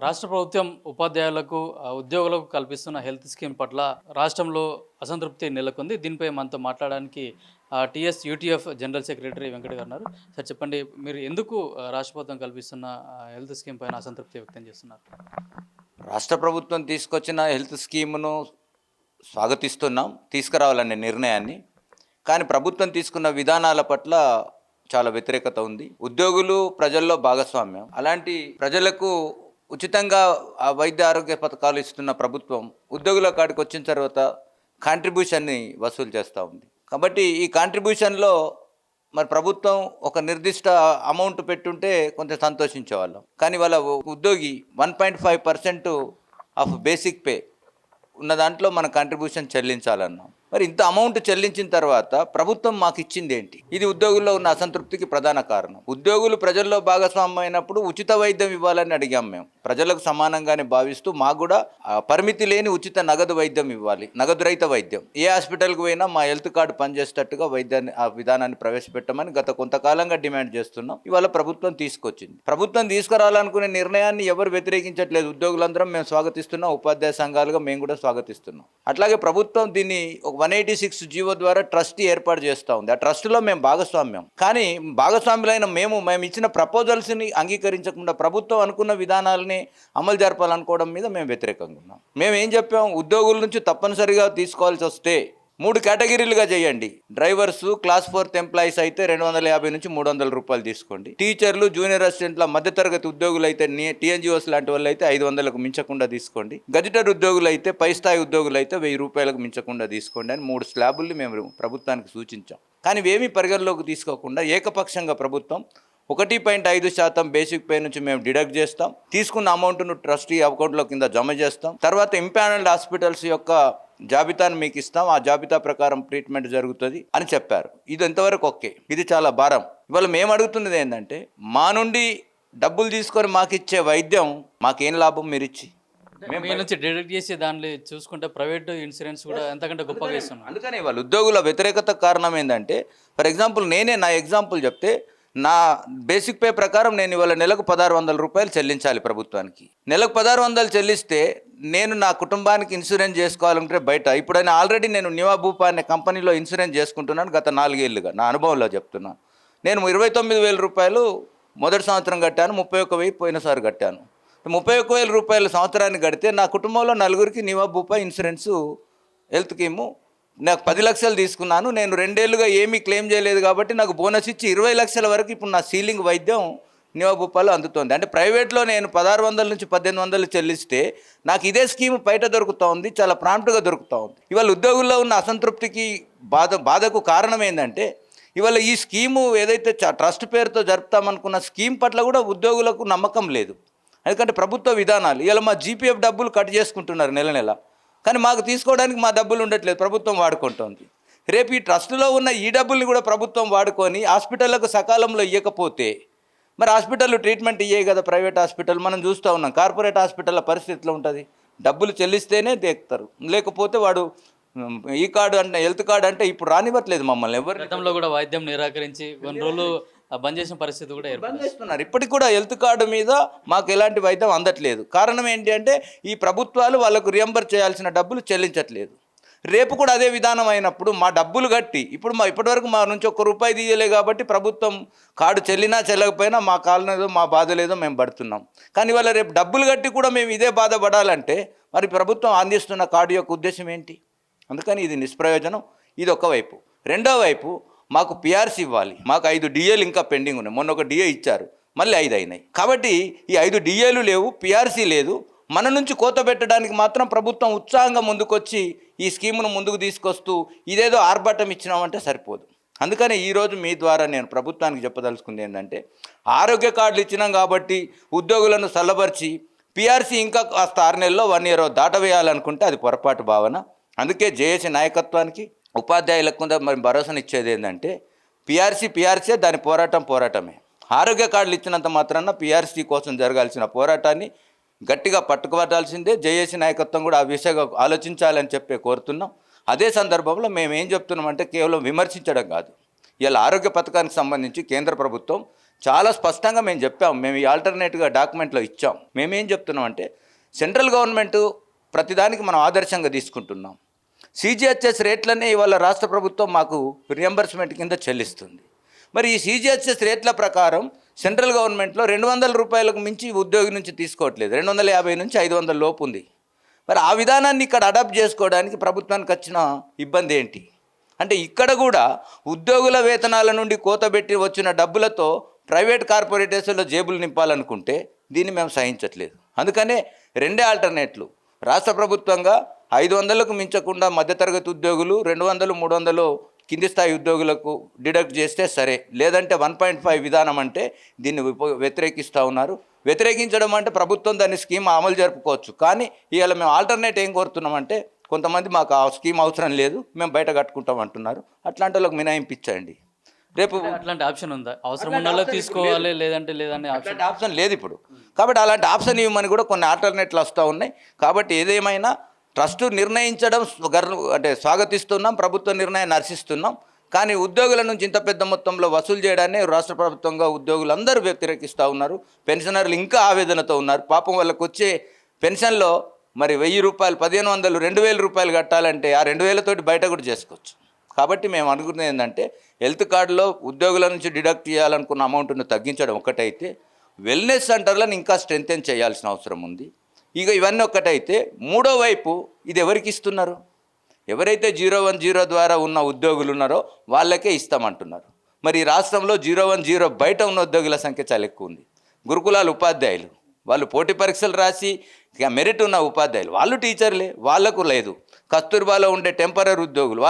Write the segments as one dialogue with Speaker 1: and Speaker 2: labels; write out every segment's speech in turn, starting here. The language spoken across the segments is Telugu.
Speaker 1: రాష్ట్ర ప్రభుత్వం ఉపాధ్యాయులకు, ఉద్యోగులకు కల్పిస్తున్న హెల్త్ స్కీమ్ పట్ల రాష్ట్రంలో అసంతృప్తి నెలకొంది. దీనిపై మనతో మాట్లాడడానికి TS UTF general secretary Venkat గారు ఉన్నారు. సార్ చెప్పండి, మీరు ఎందుకు రాష్ట్ర ప్రభుత్వం కల్పిస్తున్న హెల్త్ స్కీమ్ పైన అసంతృప్తి వ్యక్తం చేస్తున్నారు?
Speaker 2: రాష్ట్ర ప్రభుత్వం తీసుకొచ్చిన హెల్త్ స్కీమును స్వాగతిస్తున్నాం, తీసుకురావాలనే నిర్ణయాన్ని. కానీ ప్రభుత్వం తీసుకున్న విధానాల పట్ల చాలా వ్యతిరేకత ఉంది. ఉద్యోగులు ప్రజల్లో భాగస్వామ్యం. అలాంటి ప్రజలకు ఉచితంగా ఆ వైద్య ఆరోగ్య పథకాలు ఇస్తున్న ప్రభుత్వం ఉద్యోగుల కాడికి వచ్చిన తర్వాత కాంట్రిబ్యూషన్ని వసూలు చేస్తూ ఉంది. కాబట్టి ఈ కాంట్రిబ్యూషన్లో మరి ప్రభుత్వం ఒక నిర్దిష్ట అమౌంట్ పెట్టుంటే కొంచెం సంతోషించేవాళ్ళం. కానీ వాళ్ళ ఉద్యోగి 1.5% ఆఫ్ బేసిక్ పే ఉన్న దాంట్లో మన కాంట్రిబ్యూషన్ చెల్లించాలన్నాం. మరి ఇంత అమౌంట్ చెల్లించిన తర్వాత ప్రభుత్వం మాకు ఇచ్చింది ఏంటి? ఇది ఉద్యోగుల్లో ఉన్న అసంతృప్తికి ప్రధాన కారణం. ఉద్యోగులు ప్రజల్లో భాగస్వామ్యం అయినప్పుడు ఉచిత వైద్యం ఇవ్వాలని అడిగాం. మేము ప్రజలకు సమానంగానే భావిస్తూ మాకు కూడా పరిమితి లేని ఉచిత నగదు వైద్యం ఇవ్వాలి, నగదు రహిత వైద్యం. ఏ హాస్పిటల్కి పోయినా మా హెల్త్ కార్డు పనిచేసేటట్టుగా వైద్యాన్ని ఆ విధానాన్ని ప్రవేశపెట్టమని గత కొంతకాలంగా డిమాండ్ చేస్తున్నాం. ఇవాళ ప్రభుత్వం తీసుకొచ్చింది. ప్రభుత్వం తీసుకురావాలనుకునే నిర్ణయాన్ని ఎవరు వ్యతిరేకించట్లేదు. ఉద్యోగులందరం మేము స్వాగతిస్తున్నాం, ఉపాధ్యాయ సంఘాలుగా మేము కూడా స్వాగతిస్తున్నాం. అట్లాగే ప్రభుత్వం దీన్ని 186 జీవో ద్వారా ట్రస్ట్ ఏర్పాటు చేస్తూ ఉంది. ఆ ట్రస్టులో మేము భాగస్వామ్యం. కానీ భాగస్వాములైన మేము ఇచ్చిన ప్రపోజల్స్ని అంగీకరించకుండా ప్రభుత్వం అనుకున్న విధానాలని అమలు జరపాలనుకోవడం మీద మేము వ్యతిరేకంగా ఉన్నాం. మేము ఏం చెప్పాం, ఉద్యోగుల నుంచి తప్పనిసరిగా తీసుకోవాల్సి వస్తే 3 కేటగిరీలుగా చేయండి. డ్రైవర్సు, క్లాస్ 4th ఎంప్లాయీస్ అయితే 250 నుంచి 300 రూపాయలు తీసుకోండి. టీచర్లు, జూనియర్ అసిస్టెంట్ల, మధ్యతరగతి ఉద్యోగులు అయితే, టీఎన్జిఓస్ లాంటి వాళ్ళు అయితే 500లకు మించకుండా తీసుకోండి. గజిటెడ్ ఉద్యోగులు అయితే, పై స్థాయి ఉద్యోగులు అయితే 1000 రూపాయలకు మించకుండా తీసుకోండి అని 3 స్లాబుల్ని మేము ప్రభుత్వానికి సూచించాం. కానీ ఇవేమీ పరిగణలోకి తీసుకోకుండా ఏకపక్షంగా ప్రభుత్వం 1.5% బేసిక్ పే నుంచి మేము డిడక్ట్ చేస్తాం, తీసుకున్న అమౌంట్ను ట్రస్టీ అకౌంట్లో కింద జమ చేస్తాం, తర్వాత ఇంపానల్డ్ హాస్పిటల్స్ యొక్క జాబితాను మీకు ఇస్తాం, ఆ జాబితా ప్రకారం ట్రీట్మెంట్ జరుగుతుంది అని చెప్పారు. ఇది ఎంతవరకు ఓకే? ఇది చాలా భారం. ఇవాళ మేము అడుగుతున్నది ఏంటంటే, మా నుండి డబ్బులు తీసుకొని మాకు ఇచ్చే వైద్యం మాకేం లాభం మీరు ఇచ్చి?
Speaker 1: మీ నుంచి డిడక్ట్ చేసి దాన్ని చూసుకుంటే ప్రైవేట్ ఇన్సూరెన్స్ కూడా ఎంతకంటే గొప్పగా ఇస్తున్నాం.
Speaker 2: అందుకని వాళ్ళ ఉద్యోగుల వ్యతిరేకత కారణం ఏంటంటే, ఫర్ ఎగ్జాంపుల్ నా ఎగ్జాంపుల్ చెప్తే, నా బేసిక్ పే ప్రకారం నేను ఇవాళ నెలకు 1600 రూపాయలు చెల్లించాలి ప్రభుత్వానికి. నెలకు 1600 చెల్లిస్తే నేను నా కుటుంబానికి ఇన్సూరెన్స్ చేసుకోవాలంటే బయట ఇప్పుడైనా ఆల్రెడీ నేను నివా భూపా అనే కంపెనీలో ఇన్సూరెన్స్ చేసుకుంటున్నాను గత 4 ఏళ్ళుగా. నా అనుభవంలో చెప్తున్నాను. నేను 29,000 రూపాయలు మొదటి సంవత్సరం కట్టాను, 31,000 పోయినసారి కట్టాను. 31,000 రూపాయలు సంవత్సరానికి కడితే నా కుటుంబంలో 4గురికి నివా భూపా ఇన్సూరెన్సు హెల్త్ స్కీము నాకు 10 లక్షలు తీసుకున్నాను. నేను 2 ఏళ్ళుగా ఏమీ క్లెయిమ్ చేయలేదు కాబట్టి నాకు బోనస్ ఇచ్చి 20 లక్షల వరకు ఇప్పుడు నా సీలింగ్ వైద్యం నివా భూపాలో అందుతోంది. అంటే ప్రైవేట్లో నేను 1600 నుంచి 1800 చెల్లిస్తే నాకు ఇదే స్కీమ్ బయట దొరుకుతూ ఉంది, చాలా ప్రాంప్ట్గా దొరుకుతూ ఉంది. ఇవాళ ఉద్యోగుల్లో ఉన్న అసంతృప్తికి బాధకు కారణం ఏంటంటే, ఇవాళ ఈ స్కీము ఏదైతే ట్రస్ట్ పేరుతో జరుపుతామనుకున్న స్కీమ్ పట్ల కూడా ఉద్యోగులకు నమ్మకం లేదు. ఎందుకంటే ప్రభుత్వ విధానాలు ఇవాళ మా జీపీఎఫ్ డబ్బులు కట్ చేసుకుంటున్నారు నెల నెల. కానీ మాకు తీసుకోవడానికి మా డబ్బులు ఉండట్లేదు, ప్రభుత్వం వాడుకుంటుంది. రేపు ఈ ట్రస్టులో ఉన్న ఈ డబ్బుల్ని కూడా ప్రభుత్వం వాడుకొని హాస్పిటళ్లకు సకాలంలో ఇవ్వకపోతే మరి హాస్పిటల్ ట్రీట్మెంట్ ఇయ్యాయి కదా. ప్రైవేట్ హాస్పిటల్ మనం చూస్తూ ఉన్నాం. కార్పొరేట్ హాస్పిటల్ల పరిస్థితిలో ఉంటుంది, డబ్బులు చెల్లిస్తేనే దేకుతారు, లేకపోతే వాడు ఈ కార్డు అంటే హెల్త్ కార్డు అంటే ఇప్పుడు రానివ్వట్లేదు మమ్మల్ని. ఎవరు
Speaker 1: గతంలో కూడా వైద్యం నిరాకరించి కొన్ని రోజులు బంద్ చేసిన పరిస్థితి కూడా
Speaker 2: బంద్ చేస్తున్నారు. ఇప్పటికి కూడా హెల్త్ కార్డు మీద మాకు ఎలాంటి వైద్యం అందట్లేదు. కారణం ఏంటి అంటే, ఈ ప్రభుత్వాలు వాళ్ళకు రియంబర్ చేయాల్సిన డబ్బులు చెల్లించట్లేదు. రేపు కూడా అదే విధానం అయినప్పుడు మా డబ్బులు కట్టి ఇప్పటివరకు మా నుంచి ₹1 తీయలే కాబట్టి ప్రభుత్వం కార్డు చెల్లినా చెల్లకపోయినా మా కాలనేదో మా బాధ లేదో మేము పడుతున్నాం. కానీ వాళ్ళ రేపు డబ్బులు కట్టి కూడా మేము ఇదే బాధపడాలంటే మరి ప్రభుత్వం అందిస్తున్న కార్డు యొక్క ఉద్దేశం ఏంటి? అందుకని ఇది నిష్ప్రయోజనం. ఇది ఒకవైపు. రెండో వైపు, మాకు పిఆర్సీ ఇవ్వాలి. మాకు 5 డిఏలు ఇంకా పెండింగ్ ఉన్నాయి. మొన్న ఒక డిఏ ఇచ్చారు, మళ్ళీ 5 అయినాయి. కాబట్టి ఈ 5 డిఏలు లేవు, పిఆర్సీ లేదు. మన నుంచి కోత పెట్టడానికి మాత్రం ప్రభుత్వం ఉత్సాహంగా ముందుకొచ్చి ఈ స్కీమును ముందుకు తీసుకొస్తూ ఇదేదో ఆర్భాటం ఇచ్చినామంటే సరిపోదు. అందుకని ఈరోజు మీ ద్వారా నేను ప్రభుత్వానికి చెప్పదలుచుకుంది ఏంటంటే, ఆరోగ్య కార్డులు ఇచ్చినాం కాబట్టి ఉద్యోగులను చల్లబరిచి పిఆర్సీ ఇంకా కాస్త 6 నెలల్లో 1 year దాటవేయాలనుకుంటే అది పొరపాటు భావన. అందుకే జేఏసీ నాయకత్వానికి, ఉపాధ్యాయులకు మరి భరోసానిచ్చేది ఏంటంటే, పిఆర్సీ దాని పోరాటమే. ఆరోగ్య కార్డులు ఇచ్చినంత మాత్రాన పిఆర్సీ కోసం జరగాల్సిన పోరాటాన్ని గట్టిగా పట్టుకుపట్టాల్సిందే. జేఏసీ నాయకత్వం కూడా ఆ విషయంగా ఆలోచించాలని చెప్పి కోరుతున్నాం. అదే సందర్భంలో మేము ఏం చెప్తున్నామంటే, కేవలం విమర్శించడం కాదు, ఇలా ఆరోగ్య పథకానికి సంబంధించి కేంద్ర ప్రభుత్వం చాలా స్పష్టంగా మేము చెప్పాం. మేము ఈ ఆల్టర్నేట్గా డాక్యుమెంట్లో ఇచ్చాం. మేమేం చెప్తున్నాం అంటే సెంట్రల్ గవర్నమెంట్ ప్రతిదానికి మనం ఆదర్శంగా తీసుకుంటున్నాం. సిజిహెచ్ఎస్ రేట్లనే ఇవాళ రాష్ట్ర ప్రభుత్వం మాకు రియంబర్స్మెంట్ కింద చెల్లిస్తుంది. మరి ఈ సిజిహెచ్ఎస్ రేట్ల ప్రకారం సెంట్రల్ గవర్నమెంట్లో 200 రూపాయలకు మించి ఉద్యోగి నుంచి తీసుకోవట్లేదు. 250 నుంచి 500 లోపు ఉంది. మరి ఆ విధానాన్ని ఇక్కడ అడాప్ట్ చేసుకోవడానికి ప్రభుత్వానికి వచ్చిన ఇబ్బంది ఏంటి అంటే ఇక్కడ కూడా ఉద్యోగుల వేతనాల నుండి కోతబెట్టి వచ్చిన డబ్బులతో ప్రైవేట్ కార్పొరేటర్స్లో జేబులు నింపాలనుకుంటే దీన్ని మేము సహించట్లేదు. అందుకనే రెండే ఆల్టర్నేట్లు. రాష్ట్ర ప్రభుత్వంగా 500కు మించకుండా మధ్యతరగతి ఉద్యోగులు, 200, 300 కింది స్థాయి ఉద్యోగులకు డిడక్ట్ చేస్తే సరే, లేదంటే 1.5 విధానం అంటే దీన్ని వ్యతిరేకిస్తూ ఉన్నారు. వ్యతిరేకించడం అంటే ప్రభుత్వం దాని స్కీమ్ అమలు జరుపుకోవచ్చు. కానీ ఇవాళ మేము ఆల్టర్నేట్ ఏం కోరుతున్నామంటే కొంతమంది మాకు ఆ స్కీమ్ అవసరం లేదు, మేము బయట కట్టుకుంటాం అంటున్నారు. అట్లాంటి వాళ్ళకి మినహాయింపించండి. రేపు
Speaker 1: అట్లాంటి ఆప్షన్ ఉందా? అవసరం ఉన్న వాళ్ళు తీసుకోవాలి, లేదంటే లేదనే
Speaker 2: ఆప్షన్ లేదు ఇప్పుడు. కాబట్టి అలాంటి ఆప్షన్ ఇవ్వమని కూడా కొన్ని ఆల్టర్నేట్లు వస్తూ ఉన్నాయి. కాబట్టి ఏదేమైనా ట్రస్ట్ నిర్ణయించడం అంటే స్వాగతిస్తున్నాం, ప్రభుత్వ నిర్ణయాన్ని హర్షిస్తున్నాం. కానీ ఉద్యోగుల నుంచి ఇంత పెద్ద మొత్తంలో వసూలు చేయడాన్ని రాష్ట్ర ప్రభుత్వంగా ఉద్యోగులందరూ వ్యతిరేకిస్తూ ఉన్నారు. పెన్షనర్లు ఇంకా ఆవేదనతో ఉన్నారు. పాపం వాళ్ళకు వచ్చే పెన్షన్లో మరి 1000 రూపాయలు, 1500, 2000 రూపాయలు కట్టాలంటే ఆ 2000తోటి బయట కూడా చేసుకోవచ్చు. కాబట్టి మేము అనుకున్నది ఏంటంటే హెల్త్ కార్డులో ఉద్యోగుల నుంచి డిడక్ట్ చేయాలనుకున్న అమౌంట్ను తగ్గించడం ఒకటైతే, వెల్నెస్ సెంటర్లను ఇంకా స్ట్రెంథెన్ చేయాల్సిన అవసరం ఉంది. ఇక ఇవన్నీ ఒక్కటైతే, మూడో వైపు ఇది ఎవరికి ఇస్తున్నారు? ఎవరైతే 010 ద్వారా ఉన్న ఉద్యోగులు ఉన్నారో వాళ్ళకే ఇస్తామంటున్నారు. మరి ఈ రాష్ట్రంలో 010 బయట ఉన్న ఉద్యోగుల సంఖ్య చాలా ఎక్కువ ఉంది. గురుకులాల ఉపాధ్యాయులు వాళ్ళు పోటీ పరీక్షలు రాసి మెరిట్ ఉన్న ఉపాధ్యాయులు వాళ్ళు టీచర్లే, వాళ్లకు లేదు. కస్తూర్బాలో ఉండే టెంపరీ ఉద్యోగులు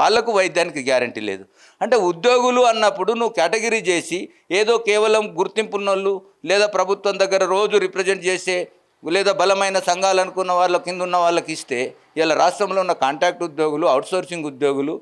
Speaker 2: వాళ్ళకు వైద్యానికి గ్యారంటీ లేదు. అంటే ఉద్యోగులు అన్నప్పుడు నువ్వు కేటగిరీ చేసి ఏదో కేవలం గుర్తింపున్నోళ్ళు లేదా ప్రభుత్వం దగ్గర రోజు రిప్రజెంట్ చేసే లేదా బలమైన సంఘాలు అనుకున్న వాళ్ళ కింద ఉన్న వాళ్ళకి ఇస్తే, ఇలా రాష్ట్రంలో ఉన్న కాంట్రాక్ట్ ఉద్యోగులు, అవుట్సోర్సింగ్ ఉద్యోగులు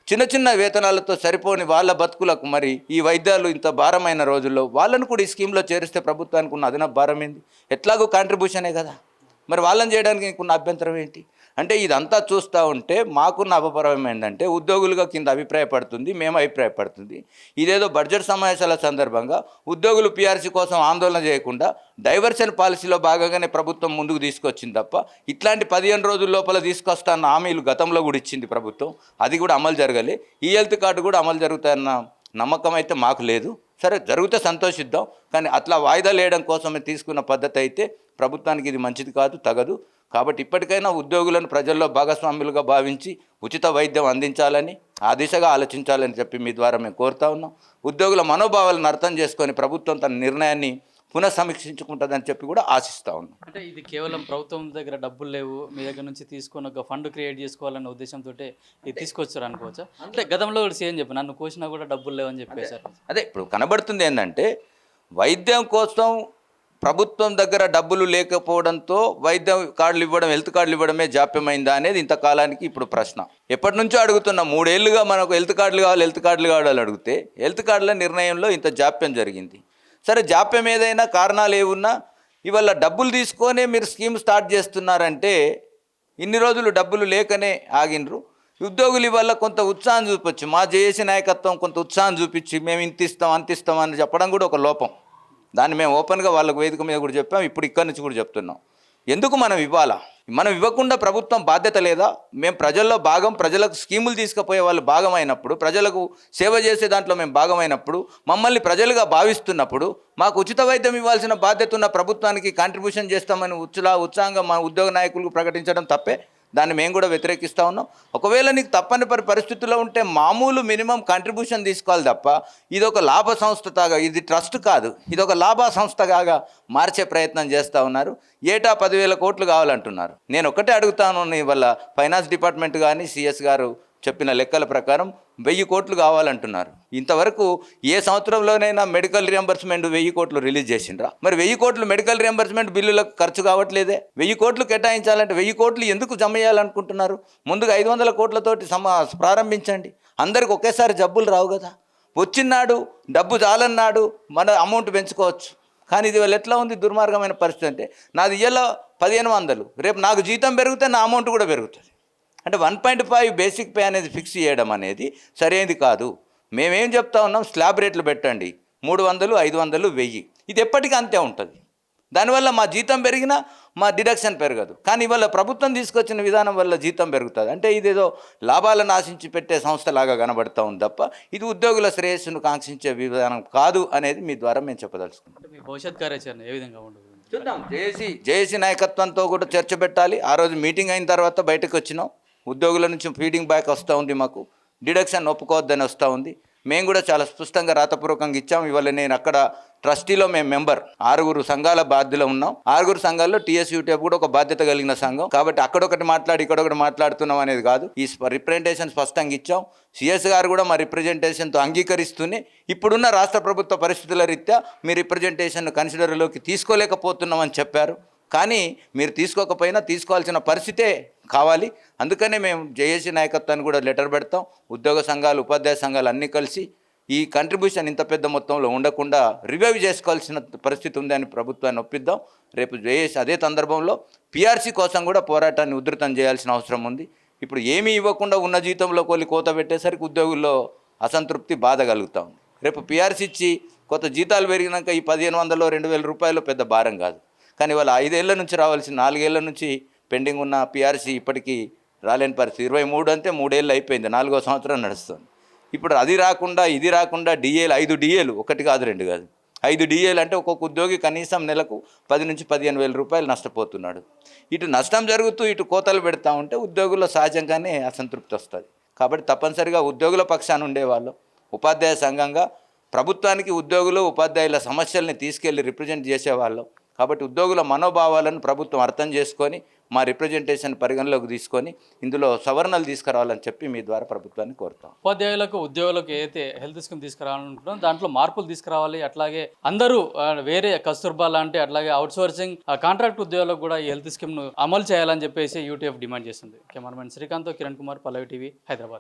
Speaker 2: చిన్న చిన్న వేతనాలతో సరిపోని వాళ్ళ బతుకులకు మరి ఈ వైద్యాలు ఇంత భారమైన రోజుల్లో వాళ్ళను కూడా ఈ స్కీమ్లో చేరిస్తే ప్రభుత్వానికి ఉన్న అదనపు భారం ఏంది? ఎట్లాగో కాంట్రిబ్యూషనే కదా. మరి వాళ్ళని చేయడానికి ఉన్న అభ్యంతరం ఏంటి? అంటే ఇదంతా చూస్తూ ఉంటే మాకున్న అభిప్రాయం ఏంటంటే ఉద్యోగులుగా కింద అభిప్రాయపడుతుంది, మేము అభిప్రాయపడుతుంది. ఇదేదో బడ్జెట్ సమావేశాల సందర్భంగా ఉద్యోగులు పీఆర్సీ కోసం ఆందోళన చేయకుండా డైవర్షన్ పాలసీలో భాగంగానే ప్రభుత్వం ముందుకు తీసుకొచ్చింది తప్ప ఇట్లాంటి 15 రోజుల లోపల తీసుకొస్తాన్న హామీలు గతంలో కూడా ఇచ్చింది ప్రభుత్వం. అది కూడా అమలు జరగలే. ఈ హెల్త్ కార్డు కూడా అమలు జరుగుతాయన్న నమ్మకం అయితే మాకు లేదు. సరే జరిగితే సంతోషిద్దాం, కానీ అట్లా వాయిదాలు వేయడం కోసమే తీసుకున్న పద్ధతి అయితే ప్రభుత్వానికి ఇది మంచిది కాదు, తగదు. కాబట్టి ఇప్పటికైనా ఉద్యోగులను ప్రజల్లో భాగస్వాములుగా భావించి ఉచిత వైద్యం అందించాలని, ఆ దిశగా ఆలోచించాలని చెప్పి మీ ద్వారా మేము కోరుతా ఉన్నాం. ఉద్యోగుల మనోభావాలను అర్థం చేసుకొని ప్రభుత్వం తన నిర్ణయాన్ని పునఃసమీక్షించుకుంటుందని చెప్పి కూడా ఆశిస్తూ ఉన్నాం.
Speaker 1: అంటే ఇది కేవలం ప్రభుత్వం దగ్గర డబ్బులు లేవు, మీ దగ్గర నుంచి తీసుకొని ఒక ఫండ్ క్రియేట్ చేసుకోవాలనే ఉద్దేశంతో ఇది తీసుకొచ్చారు అనుకోవచ్చా? అంటే గతంలో కూడా సేమ్ చెప్పి నన్ను కోసినా కూడా డబ్బులు లేవని చెప్పేశారు.
Speaker 2: అదే ఇప్పుడు కనబడుతుంది ఏంటంటే వైద్యం కోసం ప్రభుత్వం దగ్గర డబ్బులు లేకపోవడంతో వైద్యం కార్డులు ఇవ్వడం, హెల్త్ కార్డులు ఇవ్వడమే జాప్యమైందా అనేది ఇంతకాలానికి ఇప్పుడు ప్రశ్న. ఎప్పటి నుంచో అడుగుతున్నాం. 3 ఏళ్ళుగా మనకు హెల్త్ కార్డులు కావాలి అడిగితే హెల్త్ కార్డుల నిర్ణయంలో ఇంత జాప్యం జరిగింది. సరే జాప్యం ఏదైనా కారణాలు ఏమున్నా ఇవాళ డబ్బులు తీసుకొనే మీరు స్కీమ్ స్టార్ట్ చేస్తున్నారంటే ఇన్ని రోజులు డబ్బులు లేకనే ఆగినరు. ఉద్యోగులు ఇవాళ కొంత ఉత్సాహం చూపించి, మా జేఏసీ నాయకత్వం కొంత ఉత్సాహం చూపించి మేము ఇంత ఇస్తాం అంత ఇస్తాం అని చెప్పడం కూడా ఒక లోపం. దాన్ని మేము ఓపెన్గా వాళ్ళకు వేదిక మీద కూడా చెప్పాం, ఇప్పుడు ఇక్కడి నుంచి కూడా చెప్తున్నాం. ఎందుకు మనం ఇవ్వాలా? మనం ఇవ్వకుండా ప్రభుత్వం బాధ్యత లేదా? మేము ప్రజల్లో భాగం, ప్రజలకు స్కీములు తీసుకుపోయే వాళ్ళు భాగమైనప్పుడు, ప్రజలకు సేవ చేసే దాంట్లో మేము భాగమైనప్పుడు, మమ్మల్ని ప్రజలుగా భావిస్తున్నప్పుడు మాకు ఉచిత వైద్యం ఇవ్వాల్సిన బాధ్యత ఉన్న ప్రభుత్వానికి కాంట్రిబ్యూషన్ చేస్తామని ఉత్సాహంగా మా ఉద్యోగ నాయకులకు ప్రకటించడం తప్పే. దాన్ని మేము కూడా వ్యతిరేకిస్తూ ఉన్నాం. ఒకవేళ నీకు తప్పని పరిస్థితుల్లో ఉంటే మామూలు మినిమం కాంట్రిబ్యూషన్ తీసుకోవాలి తప్ప ఇది ఒక లాభ సంస్థగా, ఇది ట్రస్ట్ కాదు, ఇది ఒక లాభ సంస్థగా మార్చే ప్రయత్నం చేస్తూ ఉన్నారు. ఏటా 10,000 కోట్లు కావాలంటున్నారు. నేను ఒకటే అడుగుతాను, ఇవాళ ఫైనాన్స్ డిపార్ట్మెంట్ కానీ సిఎస్ గారు చెప్పిన లెక్కల ప్రకారం 1000 కోట్లు కావాలంటున్నారు. ఇంతవరకు ఏ సంవత్సరంలోనైనా మెడికల్ రియంబర్స్మెంట్ 1000 కోట్లు రిలీజ్ చేసిండ్రా? మరి 1000 కోట్లు మెడికల్ రియంబర్స్మెంట్ బిల్లులకు ఖర్చు కావట్లేదే? 1000 కోట్లు కేటాయించాలంటే 1000 కోట్లు ఎందుకు జమ చేయాలనుకుంటున్నారు? ముందుగా 500 కోట్లతోటి ప్రారంభించండి. అందరికి ఒకేసారి జబ్బులు రావు కదా. వచ్చినాడు డబ్బు చాలన్నాడు మన అమౌంట్ పెంచుకోవచ్చు. కానీ ఇది వాళ్ళు ఎట్లా ఉంది దుర్మార్గమైన పరిస్థితి అంటే, నాది ఇయ్యాల 1500, రేపు నాకు జీతం పెరిగితే నా అమౌంట్ కూడా పెరుగుతుంది. అంటే 1.5 బేసిక్ పే అనేది ఫిక్స్ చేయడం అనేది సరైనది కాదు. మేమేం చెప్తా ఉన్నాం, స్లాబ్ రేట్లు పెట్టండి. 300, 500, 1000 ఇది ఎప్పటికీ అంతే ఉంటుంది. దానివల్ల మా జీతం పెరిగినా మా డిడక్షన్ పెరగదు. కానీ ఇవాళ ప్రభుత్వం తీసుకొచ్చిన విధానం వల్ల జీతం పెరుగుతుంది. అంటే ఇదేదో లాభాలను ఆశించి పెట్టే సంస్థలాగా కనబడుతూ ఉంది తప్ప ఇది ఉద్యోగుల శ్రేయస్సును కాంక్షించే విధానం కాదు అనేది మీ ద్వారా మేము చెప్పదలుచుకుంటాం.
Speaker 1: అంటే మీ భవిష్యత్ కార్యాచరణ ఏ విధంగా ఉండదు?
Speaker 2: చూద్దాం. జేఏసీ నాయకత్వంతో కూడా చర్చ పెట్టాలి. ఆ రోజు మీటింగ్ అయిన తర్వాత బయటకు వచ్చినాం. ఉద్యోగుల నుంచి ఫీడింగ్ బ్యాక్ వస్తూ ఉంది. మాకు డిడక్షన్ ఒప్పుకోవద్దని వస్తూ ఉంది. మేము కూడా చాలా స్పష్టంగా రాతపూర్వకంగా ఇచ్చాం. ఇవాళ నేను అక్కడ ట్రస్టీలో మేము మెంబర్ 6 సంఘాల బాధ్యులు ఉన్నాం. 6 సంఘాల్లో టీఎస్యూటీఎఫ్ కూడా ఒక బాధ్యత కలిగిన సంఘం. కాబట్టి అక్కడొకటి మాట్లాడి ఇక్కడొకటి మాట్లాడుతున్నాం అనేది కాదు. ఈ రిప్రజెంటేషన్ స్పష్టంగా ఇచ్చాం. సిఎస్ గారు కూడా మా రిప్రజెంటేషన్తో అంగీకరిస్తూనే ఇప్పుడున్న రాష్ట్ర ప్రభుత్వ పరిస్థితుల రీత్యా మీ రిప్రజెంటేషన్ కన్సిడర్లోకి తీసుకోలేకపోతున్నామని చెప్పారు. కానీ మీరు తీసుకోకపోయినా తీసుకోవాల్సిన పరిస్థితే కావాలి. అందుకనే మేము జేఏసీ నాయకత్వాన్ని కూడా లెటర్ పెడతాం. ఉద్యోగ సంఘాలు, ఉపాధ్యాయ సంఘాలు అన్నీ కలిసి ఈ కంట్రిబ్యూషన్ ఇంత పెద్ద మొత్తంలో ఉండకుండా రివైవ్ చేసుకోవాల్సిన పరిస్థితి ఉందని ప్రభుత్వాన్ని ఒప్పిద్దాం. రేపు జేఏసీ అదే సందర్భంలో పీఆర్సీ కోసం కూడా పోరాటాన్ని ఉధృతం చేయాల్సిన అవసరం ఉంది. ఇప్పుడు ఏమీ ఇవ్వకుండా ఉన్న జీతంలో కోత పెట్టేసరికి ఉద్యోగుల్లో అసంతృప్తి, బాధ కలుగుతూ ఉంది. రేపు పీఆర్సీ ఇచ్చి కొత్త జీతాలు పెరిగినాక ఈ 1500, 2000 రూపాయలు పెద్ద భారం కాదు. కానీ వాళ్ళ 5 ఏళ్ల నుంచి రావాల్సిన 4 ఏళ్ల నుంచి పెండింగ్ ఉన్న పీఆర్సీ ఇప్పటికీ రాలేని పరిస్థితి. 23 అంటే 3 ఏళ్ళు అయిపోయింది, 4వ సంవత్సరం నడుస్తుంది. ఇప్పుడు అది రాకుండా ఇది రాకుండా డిఏలు 5 డిఏలు, 1 కాదు 2 కాదు 5 డిఏలు అంటే ఒక్కొక్క ఉద్యోగి కనీసం నెలకు 10 నుంచి 15 వేల రూపాయలు నష్టపోతున్నాడు. ఇటు నష్టం జరుగుతూ ఇటు కోతలు పెడతా ఉంటే ఉద్యోగుల్లో సహజంగానే అసంతృప్తి వస్తుంది. కాబట్టి తప్పనిసరిగా ఉద్యోగుల పక్షాన ఉండేవాళ్ళు ఉపాధ్యాయ సంఘంగా ప్రభుత్వానికి ఉద్యోగులు, ఉపాధ్యాయుల సమస్యల్ని తీసుకెళ్లి రిప్రజెంట్ చేసేవాళ్ళం. కాబట్టి ఉద్యోగుల మనోభావాలను ప్రభుత్వం అర్థం చేసుకొని మా రిప్రజెంటేషన్ పరిగణలోకి తీసుకొని ఇందులో సవరణలు తీసుకురావాలని చెప్పి మీ ద్వారా ప్రభుత్వాన్ని కోరుతాం.
Speaker 1: ఉపాధ్యాయులకు, ఉద్యోగులకు ఏదైతే హెల్త్ స్కీమ్ తీసుకురావాలనుకుంటున్నాం దాంట్లో మార్పులు తీసుకురావాలి. అట్లాగే అందరూ వేరే కస్తూర్బా లాంటి అట్లాగే అవుట్సోర్సింగ్ కాంట్రాక్ట్ ఉద్యోగులకు కూడా ఈ హెల్త్ స్కీమ్ను అమలు చేయాలని చెప్పేసి యూటీఎఫ్ డిమాండ్ చేస్తుంది. కెమెరామెన్ శ్రీకాంత్, కిరణ్ కుమార్, పల్లవి టీవీ, హైదరాబాద్.